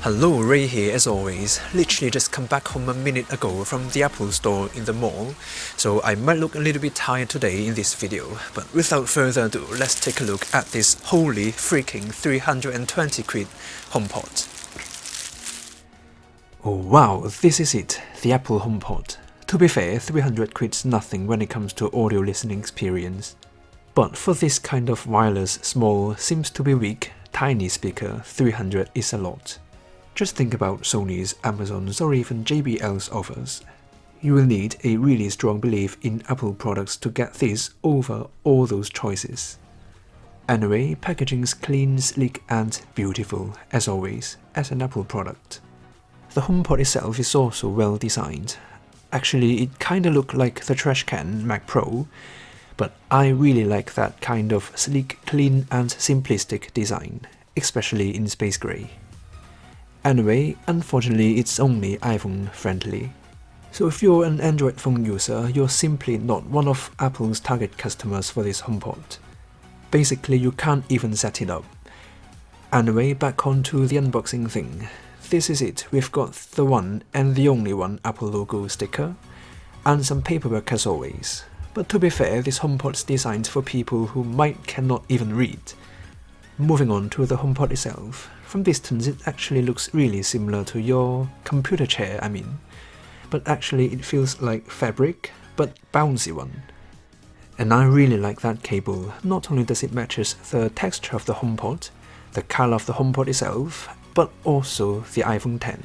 Hello, Ray here as always. Literally just come back home a minute ago from the Apple store in the mall, so I might look a little bit tired today in this video, but without further ado, let's take a look at this holy freaking 320 quid HomePod. Oh wow, this is it, the Apple HomePod. To be fair, 300 quid's nothing when it comes to audio listening experience. But for this kind of wireless, small, seems to be weak, tiny speaker, 300 is a lot. Just think about Sony's, Amazon's or even JBL's offers. You will need a really strong belief in Apple products to get this over all those choices. Anyway, packaging's clean, sleek and beautiful, as always, as an Apple product. The HomePod itself is also well designed. Actually, it kinda looked like the trash can Mac Pro, but I really like that kind of sleek, clean and simplistic design, especially in space grey. Anyway, unfortunately it's only iPhone friendly. So if you're an Android phone user, you're simply not one of Apple's target customers for this HomePod. Basically you can't even set it up. Anyway, back onto the unboxing thing. This is it, we've got the one and the only one Apple logo sticker, and some paperwork as always. But to be fair, this HomePod's designed for people who cannot even read. Moving on to the HomePod itself. From distance it actually looks really similar to your computer chair, but actually it feels like fabric, but bouncy one. And I really like that cable. Not only does it matches the texture of the HomePod, the color of the HomePod itself, but also the iPhone X,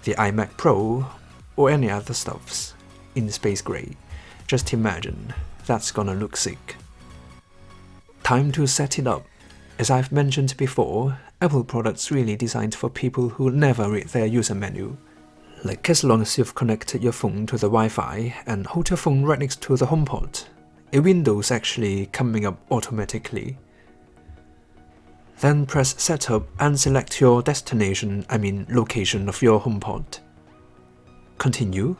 the iMac Pro, or any other stuffs in space grey. Just imagine, that's gonna look sick. Time to set it up. As I've mentioned before, Apple products really designed for people who never read their user menu. Like as long as you've connected your phone to the Wi-Fi and hold your phone right next to the HomePod, a window's actually coming up automatically. Then press Setup and select your destination, location of your HomePod. Continue.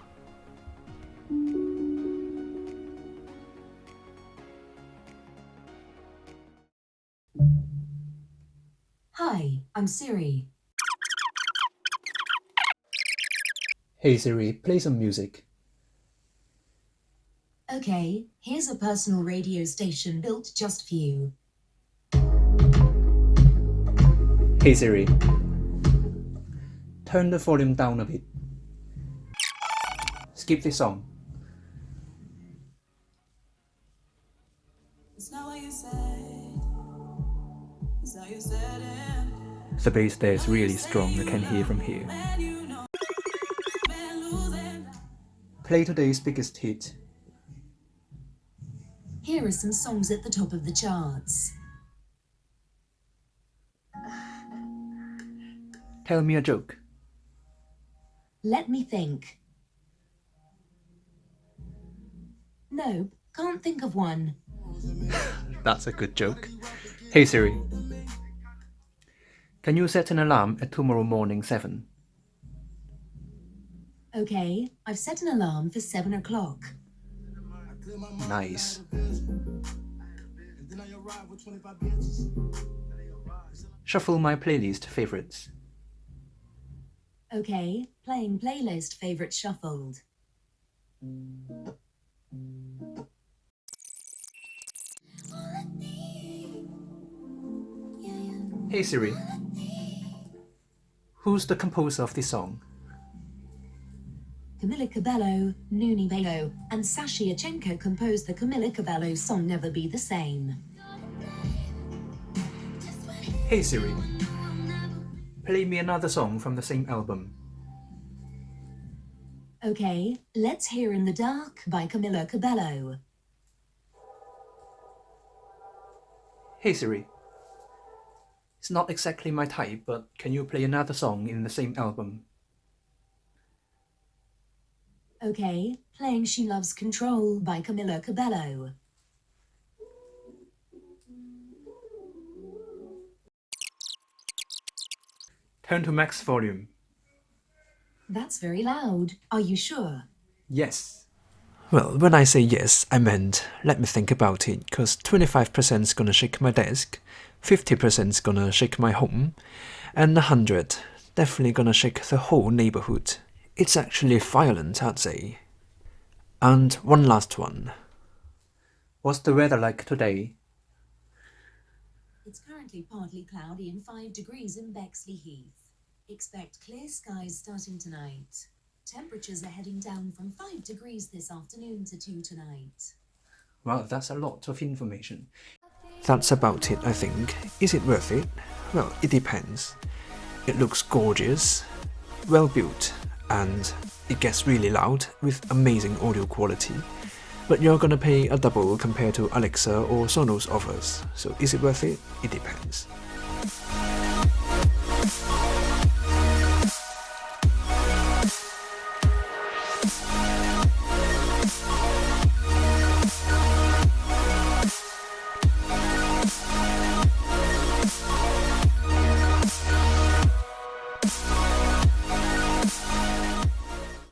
Hi, I'm Siri. Hey Siri, play some music. Okay, here's a personal radio station built just for you. Hey Siri, turn the volume down a bit. Skip this song. The bass there is really strong, I can hear from here. Play today's biggest hit. Here are some songs at the top of the charts. Tell me a joke. Let me think. No, can't think of one. That's a good joke. Hey Siri, can you set an alarm at tomorrow morning 7? Okay, I've set an alarm for 7 o'clock. Nice. Shuffle my playlist favorites. Okay, playing playlist favorite shuffled. Hey Siri, who's the composer of this song? Camila Cabello, Nuni Bello, and Sashi Yachenko composed the Camila Cabello song Never Be the Same. Hey Siri, play me another song from the same album. Okay, let's hear In the Dark by Camila Cabello. Hey Siri, it's not exactly my type, but can you play another song in the same album? Okay, playing She Loves Control by Camila Cabello. Turn to max volume. That's very loud. Are you sure? Yes. Well, when I say yes, I meant let me think about it, cause 25%'s gonna shake my desk, 50%'s gonna shake my home, and 100, Definitely gonna shake the whole neighborhood. It's actually violent, I'd say. And one last one. What's the weather like today? It's currently partly cloudy and 5 degrees in Bexley Heath. Expect clear skies starting tonight. Temperatures are heading down from 5 degrees this afternoon to 2 tonight. Wow, that's a lot of information. That's about it, I think. Is it worth it? Well, it depends. It looks gorgeous, well built, and it gets really loud with amazing audio quality. But you're gonna pay a double compared to Alexa or Sonos offers, so is it worth it? It depends.